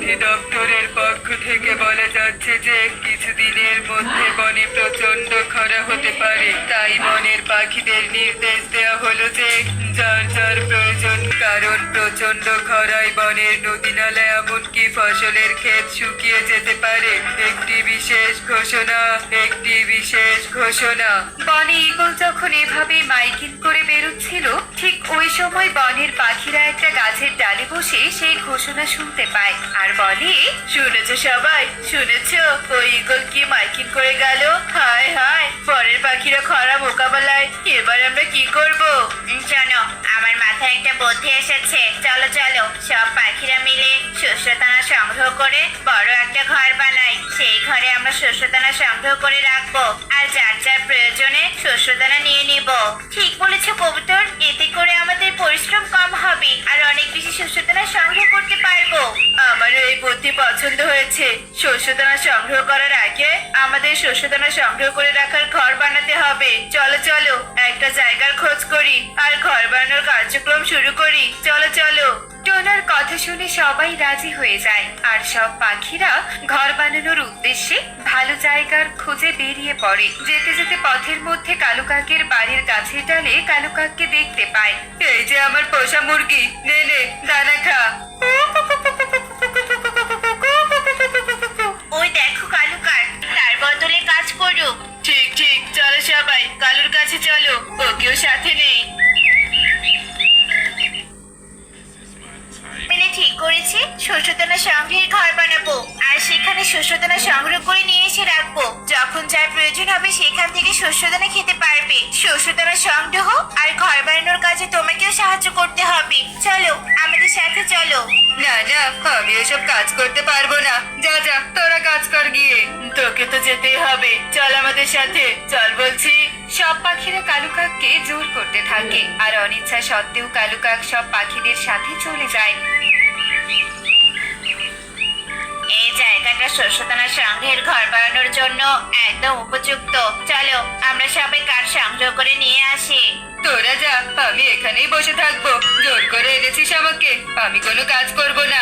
অধিদপ্তরের পক্ষ থেকে বলা যাচ্ছে যে কিছুদিনের মধ্যে বনে প্রচন্ড খরা হতে পারে। তাই বনের পাখিদের নির্দেশ দেওয়া হলো যে যার যার প্রয়োজন, কারণ প্রচন্ড খরায় বনের নদী নালা এমনকি ফসলের ক্ষেত শুকিয়ে যেতে পারে। একটি বিশেষ ঘোষণা, একটি বিশেষ ঘোষণা। বনে ঈগল যখন এভাবে মাইকিং করে বেরোচ্ছিল, ঠিক ওই সময় বনের পাখিরা একটা গাছের ডালে বসে সেই ঘোষণা শুনতে পায় আর বলে, শুনেছো সবাই, শুনেছো ওই ঈগল কি মাইকিং করে গেল? হায় হায়, বনের পাখিরা খরা মোকাবেলায় এবার আমরা কি করব? জানো, আমার মাথায় একটা বুদ্ধি এসেছে। চলো চলো, সব পাখিরা মিলে শস্যদানা সংগ্রহ করে বড় একটা ঘর বানাই। সেই ঘরে আমরা শস্যদানা সংগ্রহ করে রাখবো আর যার যার প্রয়োজনে শস্যদানা নিয়ে নিব। ঠিক বলেছো কবুতর, এতে করে আমাদের পরিশ্রম কম হবে আর অনেক বেশি শস্যদানা সংগ্রহ করতে পারবো। আমার এই বুদ্ধি পছন্দ হয়েছে। শস্যদানা সংগ্রহ করার আগে আমাদের শস্যদানা সংগ্রহ করে রাখার ঘর বানাতে হবে। চলো চলো, একটা জায়গার খোঁজ করি আর ঘর বানানোর কার্যক্রম শুরু করি। চলো চলো। টোনার কথা শুনে সবাই রাজি হয়ে যায় আর সব পাখিরা ঘর বানানোর উদ্দেশ্যে ভালো জায়গার খোঁজে বেরিয়ে পড়ে। যেতে যেতে পথের মধ্যে কালু কাকের বাড়ির গাছের ডালে কালু কাককে দেখতে পায়। এই যে আমার পোষা মুরগি, নে নে দানা খা। ওই দেখো কালু কাক, তার বদলে কাজ করুক। ঠিক ঠিক, চলো সবাই কালুর কাছে চলো, ওকেও সাথে নেই। ঠিক করেছি, শস্যদানা সংগ্রহের ঘর বানাবো আর সেখানে শস্যদানা সংগ্রহ করে নিয়ে এসে রাখবো। যখন যার প্রয়োজন হবে সেখান থেকে শস্যদানা খেতে পারবে। শস্যদানা সংগ্রহ আর ঘর বানানোর কাজে তোমাকেও সাহায্য করতে হবে। চলো, আমাদের সাথে চলো। না না, আমি এসব কাজ করতে পারবো না। যা যা, তোরা কাজ কর গিয়ে। তোকে তো যেতেই হবে, চল আমাদের সাথে চল বলছি। সব পাখিরা কালু কাককে জোর করতে থাকে আর অনিচ্ছা সত্ত্বেও কালু কাক সব পাখিদের সাথে চলে যায়। এই জায়গাটা শস্যদানা সংগ্রহের ঘর বানানোর জন্য একদম উপযুক্ত। চলো, আমরা সবাই কাঠ সংগ্রহ করে নিয়ে আসি। তোরা যা, আমি এখানেই বসে থাকবো। জোর করে এনেছিস আমাকে, আমি কোনো কাজ করব না।